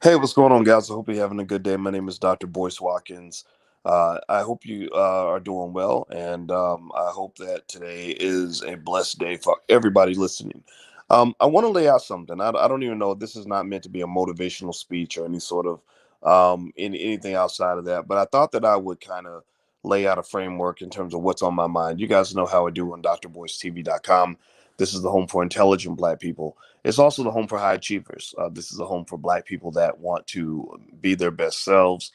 Hey, what's going on, guys? I hope you're having a good day. My name is Dr. Boyce Watkins. I hope you are doing well, and I hope that today is a blessed day for everybody listening. I want to lay out something. I don't even know. This is not meant to be a motivational speech or any sort of anything outside of that, but I thought that I would kind of lay out a framework in terms of what's on my mind. You guys know how I do on drboycetv.com. This is the home for intelligent Black people. It's also the home for high achievers. This is a home for Black people that want to be their best selves.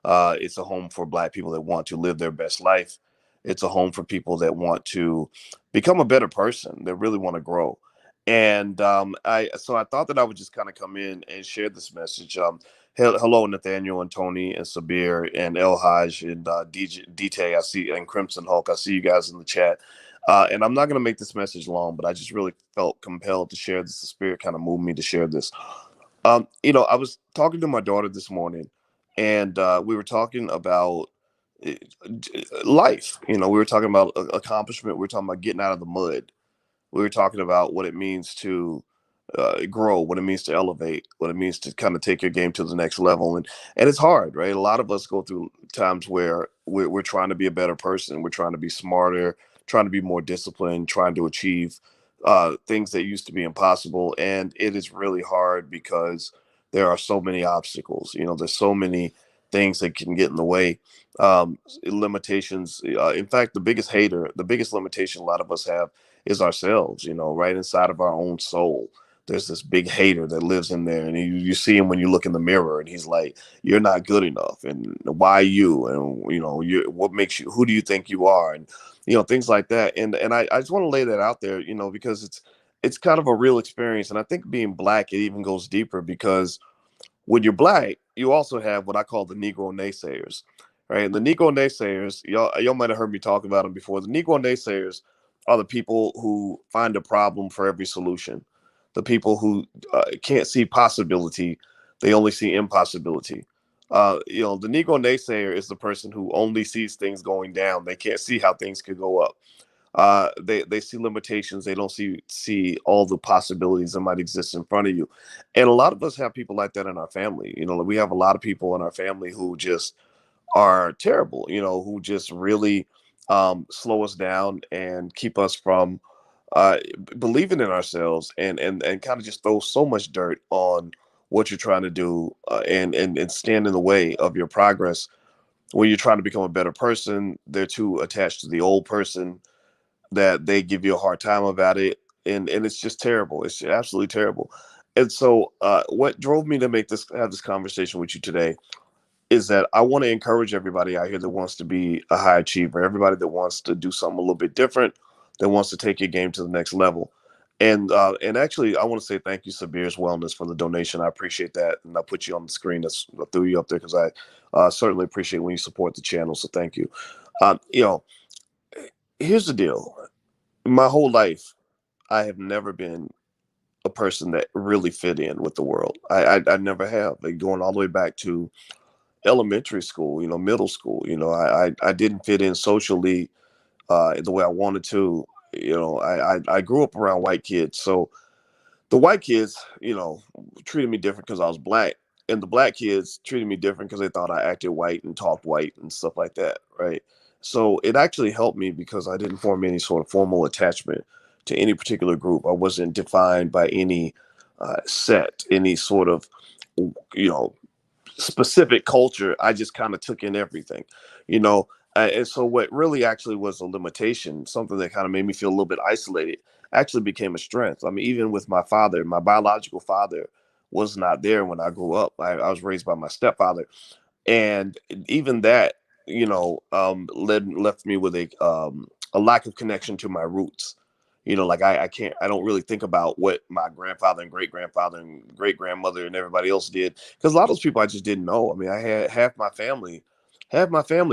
It's a home for Black people that want to live their best life. It's a home for people that want to become a better person, that really want to grow. And I thought that I would just kind of come in and share this message. Hello, Nathaniel and Tony and Sabir and El Haj and DJ. I see, and Crimson Hulk. I see you guys in the chat. And I'm not going to make this message long, but I just really felt compelled to share this. The spirit kind of moved me to share this. I was talking to my daughter this morning, and we were talking about uh, life. We were talking about accomplishment. We were talking about getting out of the mud. We were talking about what it means to grow, what it means to elevate, what it means to kind of take your game to the next level. And it's hard, right? A lot of us go through times where we're trying to be a better person, we're trying to be smarter, trying to be more disciplined, trying to achieve things that used to be impossible. And it is really hard because there are so many obstacles. There's so many things that can get in the way. Limitations. In fact, the biggest limitation a lot of us have is ourselves, right inside of our own soul. There's this big hater that lives in there, and you see him when you look in the mirror, and he's like, "You're not good enough, and why you? And what makes you? Who do you think you are?" And things like that. And I just want to lay that out there, because it's kind of a real experience, and I think being Black, it even goes deeper because when you're Black, you also have what I call the Negro naysayers, right? And the Negro naysayers, y'all might have heard me talk about them before. The Negro naysayers are the people who find a problem for every solution. The people who can't see possibility, they only see impossibility. The Negro naysayer is the person who only sees things going down. They can't see how things could go up. They see limitations. They don't see all the possibilities that might exist in front of you. And a lot of us have people like that in our family. We have a lot of people in our family who just are terrible, who just really slow us down and keep us from believing in ourselves, and kind of just throw so much dirt on what you're trying to do, and stand in the way of your progress. When you're trying to become a better person, they're too attached to the old person that they give you a hard time about it, and it's just terrible. It's absolutely terrible. And so what drove me to have this conversation with you today is that I want to encourage everybody out here that wants to be a high achiever, everybody that wants to do something a little bit different, that wants to take your game to the next level. And actually, I want to say thank you, Sabir's Wellness, for the donation. I appreciate that, and I put you on the screen. I threw you up there because I certainly appreciate when you support the channel. So thank you. Um, you know, Here's the deal. My whole life, I have never been a person that really fit in with the world. I never have. Like going all the way back to elementary school, middle school. I didn't fit in socially the way I wanted to. I grew up around white kids, so the white kids, treated me different because I was Black, and the Black kids treated me different because they thought I acted white and talked white and stuff like that, right? So it actually helped me because I didn't form any sort of formal attachment to any particular group. I wasn't defined by any set, any sort of, you know, specific culture. I just kind of took in everything, you know. And so what really actually was a limitation, something that kind of made me feel a little bit isolated, actually became a strength. I mean, even with my father, my biological father was not there when I grew up. I was raised by my stepfather, and even that, left me with a lack of connection to my roots. Like I can't, I don't really think about what my grandfather and great grandfather and great grandmother and everybody else did, because a lot of those people I just didn't know. I mean, I had half my family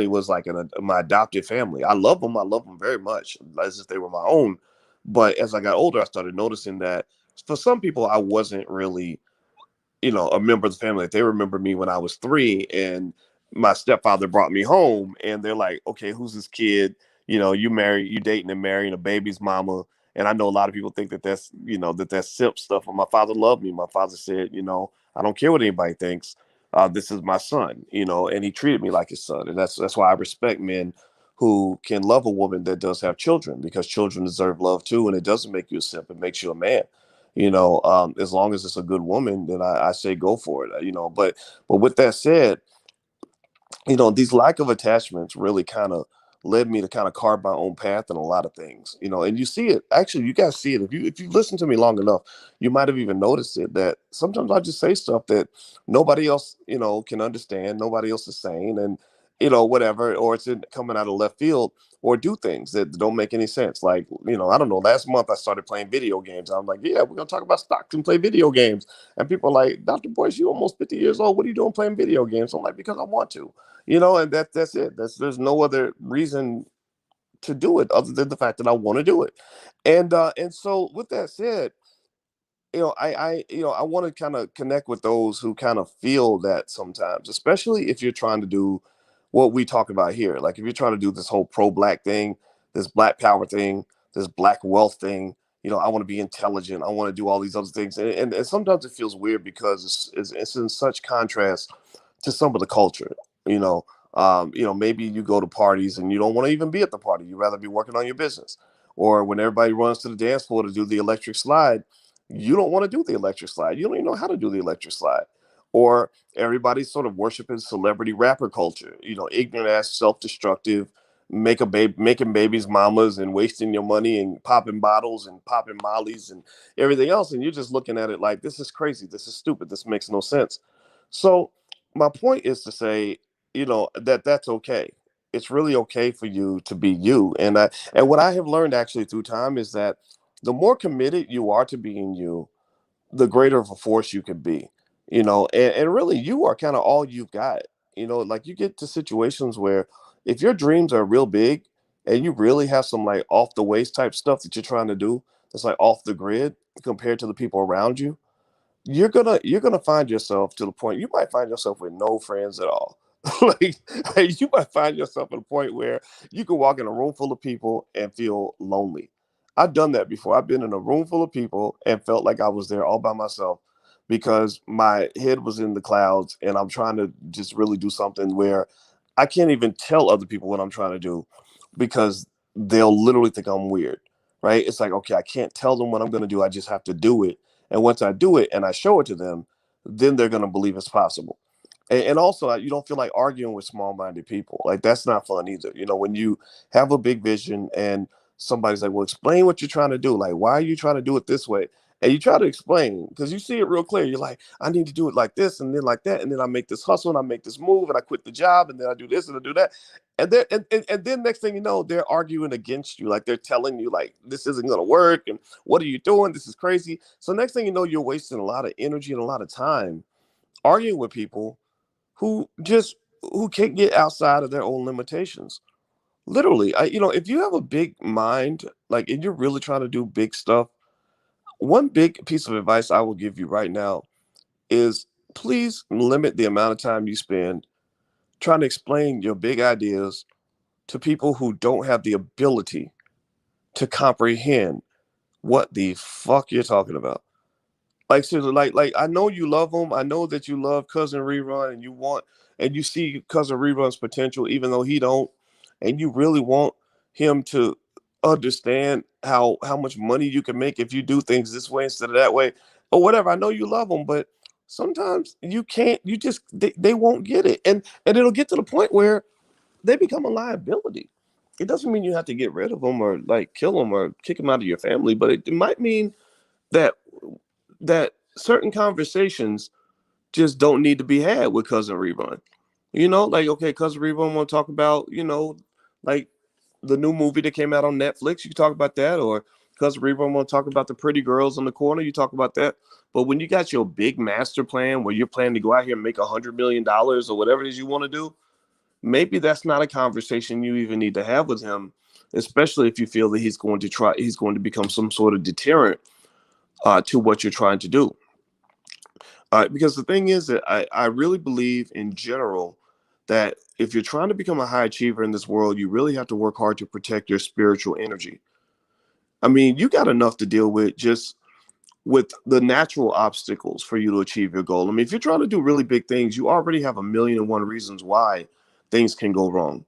was like my adopted family. I love them very much, as if they were my own. But as I got older, I started noticing that for some people, I wasn't really, a member of the family. Like, they remember me when I was 3, and my stepfather brought me home, and they're like, "Okay, who's this kid? You dating and marrying a baby's mama." And I know a lot of people think that that's, that's simp stuff. But my father loved me. My father said, I don't care what anybody thinks. This is my son, and he treated me like his son. And that's why I respect men who can love a woman that does have children, because children deserve love too. And it doesn't make you a simp. It makes you a man. As long as it's a good woman, then I say go for it. But with that said, these lack of attachments really kind of led me to kind of carve my own path in a lot of things, and you see it. Actually, you guys see it. If you listen to me long enough, you might have even noticed it, that sometimes I just say stuff that nobody else, can understand, nobody else is saying, and whatever, or coming out of left field, or do things that don't make any sense. Like, I don't know, last month I started playing video games. I'm like, yeah, we're gonna talk about stocks and play video games. And people are like, Dr. Boyce, you almost 50 years old. What are you doing playing video games? I'm like, because I want to. And that's it. There's no other reason to do it other than the fact that I want to do it. And so with that said, I want to kind of connect with those who kind of feel that sometimes, especially if you're trying to do what we talk about here. Like if you're trying to do this whole pro-black thing, this black power thing, this black wealth thing, I want to be intelligent. I want to do all these other things. And sometimes it feels weird because it's in such contrast to some of the culture. You know, maybe you go to parties and you don't want to even be at the party. You'd rather be working on your business. Or when everybody runs to the dance floor to do the electric slide, you don't want to do the electric slide. You don't even know how to do the electric slide. Or everybody's sort of worshiping celebrity rapper culture, ignorant ass, self-destructive, making babies mamas and wasting your money and popping bottles and popping mollies and everything else. And you're just looking at it like, this is crazy. This is stupid. This makes no sense. So my point is to say, that's okay. It's really okay for you to be you. And what I have learned actually through time is that the more committed you are to being you, the greater of a force you can be. And really you are kind of all you've got. Like you get to situations where if your dreams are real big and you really have some like off the waist type stuff that you're trying to do that's like off the grid compared to the people around you, you're gonna find yourself to the point you might find yourself with no friends at all. like you might find yourself at a point where you can walk in a room full of people and feel lonely. I've done that before. I've been in a room full of people and felt like I was there all by myself because my head was in the clouds and I'm trying to just really do something where I can't even tell other people what I'm trying to do because they'll literally think I'm weird. Right? It's like, okay, I can't tell them what I'm going to do. I just have to do it, and once I do it and I show it to them, then they're going to believe it's possible. And also, you don't feel like arguing with small-minded people. Like that's not fun either. When you have a big vision and somebody's like, "Well, explain what you're trying to do. Like, why are you trying to do it this way?" And you try to explain because you see it real clear. You're like, "I need to do it like this, and then like that, and then I make this hustle, and I make this move, and I quit the job, and then I do this and I do that." And then next thing you know, they're arguing against you. Like they're telling you, like, this isn't gonna work, and what are you doing? This is crazy. So next thing you know, you're wasting a lot of energy and a lot of time arguing with people who just who can't get outside of their own limitations. Literally, if you have a big mind, like, and you're really trying to do big stuff, one big piece of advice I will give you right now is please limit the amount of time you spend trying to explain your big ideas to people who don't have the ability to comprehend what the fuck you're talking about. Like seriously, like I know you love him. I know that you love cousin Rerun, and you see cousin Rerun's potential, even though he don't, and you really want him to understand how much money you can make if you do things this way instead of that way, or whatever. I know you love them, but sometimes you can't. You just they won't get it, and it'll get to the point where they become a liability. It doesn't mean you have to get rid of them or like kill them or kick them out of your family, but it might mean that certain conversations just don't need to be had with cousin Rerun. Like, okay, cousin Rerun want to talk about, like the new movie that came out on Netflix. You can talk about that, or cousin Rerun want to talk about the pretty girls on the corner. You talk about that. But when you got your big master plan where you're planning to go out here and make $100 million or whatever it is you want to do, maybe that's not a conversation you even need to have with him, especially if you feel that he's going to become some sort of deterrent to what you're trying to do. Because the thing is that I really believe in general that if you're trying to become a high achiever in this world, you really have to work hard to protect your spiritual energy. I mean, you got enough to deal with just with the natural obstacles for you to achieve your goal. I mean, if you're trying to do really big things, you already have a million and one reasons why things can go wrong.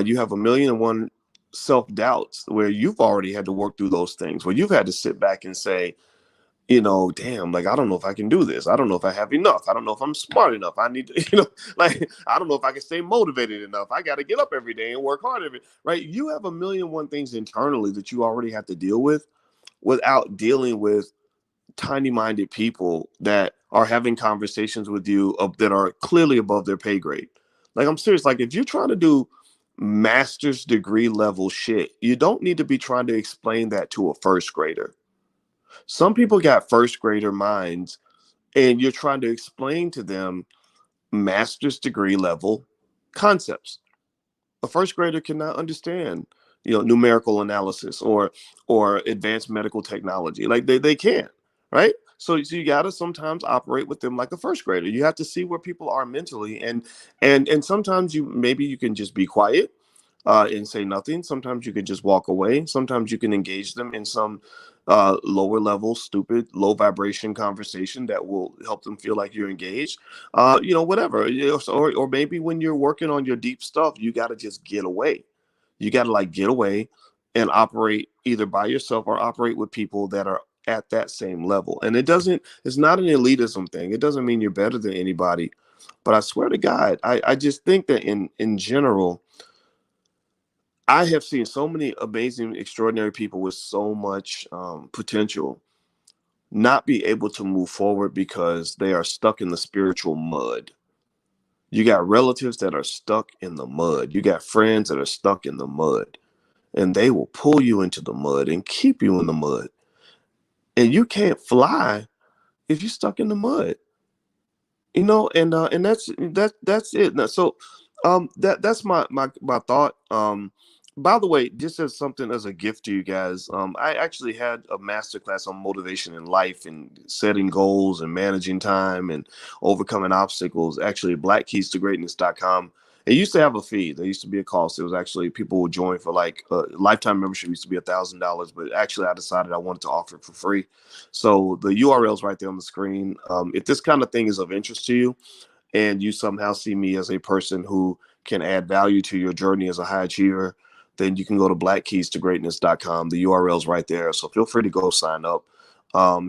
You have a million and one self doubts where you've already had to work through those things, where you've had to sit back and say, damn, like, I don't know if I can do this. I don't know if I have enough. I don't know if I'm smart enough. I need to, like, I don't know if I can stay motivated enough. I got to get up every day and work hard every, right? You have a million and one things internally that you already have to deal with without dealing with tiny minded people that are having conversations with you that are clearly above their pay grade. Like, I'm serious. Like, if you're trying to do master's degree level shit, you don't need to be trying to explain that to a first grader. Some people got first grader minds, and you're trying to explain to them master's degree level concepts. A first grader cannot understand, numerical analysis or advanced medical technology. Like, they can't, right? So you got to sometimes operate with them like a first grader. You have to see where people are mentally, and sometimes you can just be quiet, and say nothing. Sometimes you can just walk away. Sometimes you can engage them in some lower level, stupid, low vibration conversation that will help them feel like you're engaged. Whatever. Or maybe when you're working on your deep stuff, you got to just get away. You got to, like, get away and operate either by yourself or operate with people that are at that same level. And it's not an elitism thing. It doesn't mean you're better than anybody. But I swear to God, I just think that in general, I have seen so many amazing, extraordinary people with so much potential not be able to move forward because they are stuck in the spiritual mud. You got relatives that are stuck in the mud. You got friends that are stuck in the mud, and they will pull you into the mud and keep you in the mud. And you can't fly if you're stuck in the mud. And that's it. So that's my thought. By the way, just as something, as a gift to you guys, I actually had a masterclass on motivation in life and setting goals and managing time and overcoming obstacles, actually at blackkeystogreatness.com. It used to have a fee. There used to be a cost. It was actually, people would join for, like, a lifetime membership used to be $1,000, but actually I decided I wanted to offer it for free. So the URL is right there on the screen. If this kind of thing is of interest to you, and you somehow see me as a person who can add value to your journey as a high achiever, then you can go to blackkeystogreatness.com. The URL is right there. So feel free to go sign up.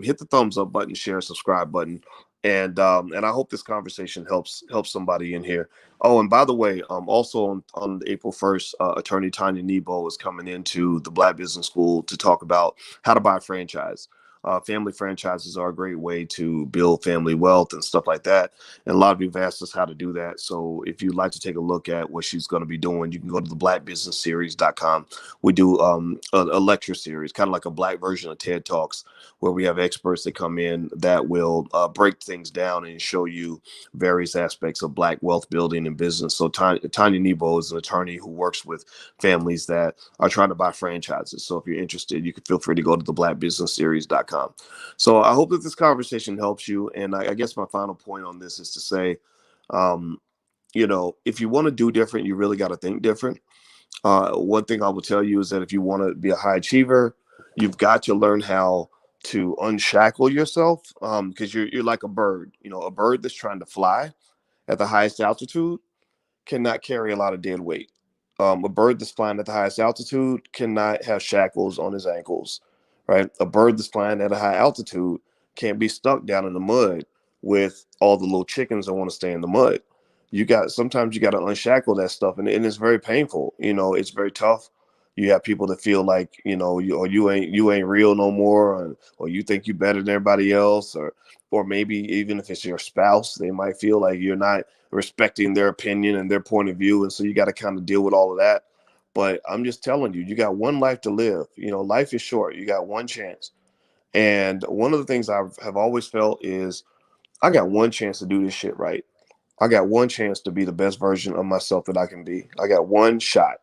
Hit the thumbs up button, share, subscribe button. And I hope this conversation helps somebody in here. Oh, and by the way, also on April 1st, attorney Tanya Nebo is coming into the Black Business School to talk about how to buy a franchise. Family franchises are a great way to build family wealth and stuff like that. And a lot of you have asked us how to do that. So if you'd like to take a look at what she's going to be doing, you can go to the blackbusinessseries.com. We do a lecture series, kind of like a black version of TED Talks, where we have experts that come in that will break things down and show you various aspects of black wealth building and business. So Tanya Nebo is an attorney who works with families that are trying to buy franchises. So if you're interested, you can feel free to go to the blackbusinessseries.com. So I hope that this conversation helps you. And I guess my final point on this is to say, um, if you want to do different, you really got to think different. One thing I will tell you is that if you want to be a high achiever, you've got to learn how to unshackle yourself, because you're like a bird. A bird that's trying to fly at the highest altitude cannot carry a lot of dead weight. A bird that's flying at the highest altitude cannot have shackles on his ankles, right? A bird that's flying at a high altitude can't be stuck down in the mud with all the little chickens that want to stay in the mud. Sometimes you got to unshackle that stuff, and it's very painful. It's very tough. You have people that feel like, you ain't real no more, or you think you better than everybody else, or maybe even if it's your spouse, they might feel like you're not respecting their opinion and their point of view. And so you got to kind of deal with all of that. But I'm just telling you, you got one life to live. Life is short. You got one chance. And one of the things have always felt is, I got one chance to do this shit right. I got one chance to be the best version of myself that I can be. I got one shot.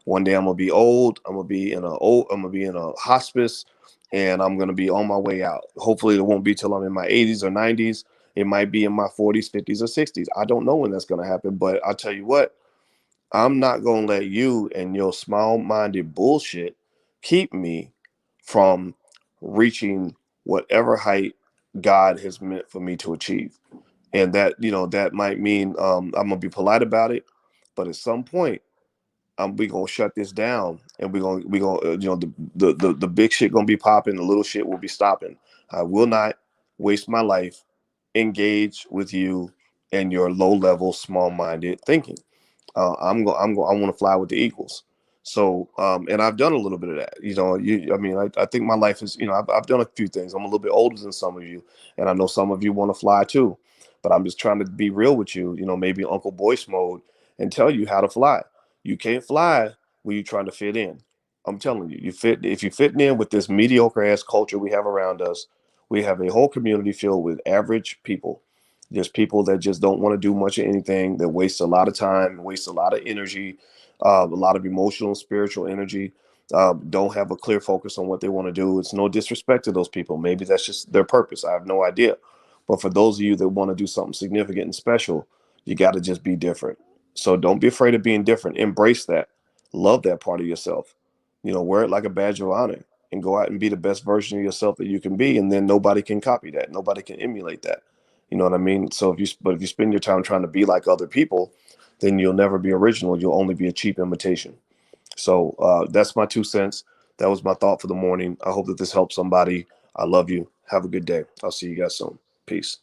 One day I'm gonna be old. I'm gonna be in a hospice, and I'm gonna be on my way out. Hopefully, it won't be till I'm in my 80s or 90s. It might be in my 40s, 50s, or 60s. I don't know when that's gonna happen, but I'll tell you what, I'm not gonna let you and your small-minded bullshit keep me from reaching whatever height God has meant for me to achieve. And that, that might mean I'm gonna be polite about it, but at some point, we gonna shut this down, and we gonna the big shit gonna be popping, the little shit will be stopping. I will not waste my life engage with you and your low level, small minded thinking. I want to fly with the Eagles. So, and I've done a little bit of that. I mean, I think my life is, I've done a few things. I'm a little bit older than some of you, and I know some of you want to fly too. But I'm just trying to be real with you. Maybe Uncle Boyce mode, and tell you how to fly. You can't fly when you're trying to fit in. I'm telling you, if you're fitting in with this mediocre ass culture we have around us. We have a whole community filled with average people. There's people that just don't want to do much of anything, that waste a lot of time, waste a lot of energy, a lot of emotional, spiritual energy, don't have a clear focus on what they want to do. It's no disrespect to those people. Maybe that's just their purpose. I have no idea. But for those of you that want to do something significant and special, you got to just be different. So don't be afraid of being different. Embrace that. Love that part of yourself. Wear it like a badge of honor and go out and be the best version of yourself that you can be. And then nobody can copy that. Nobody can emulate that. You know what I mean? So if you spend your time trying to be like other people, then you'll never be original. You'll only be a cheap imitation. So that's my 2 cents. That was my thought for the morning. I hope that this helps somebody. I love you. Have a good day. I'll see you guys soon. Peace.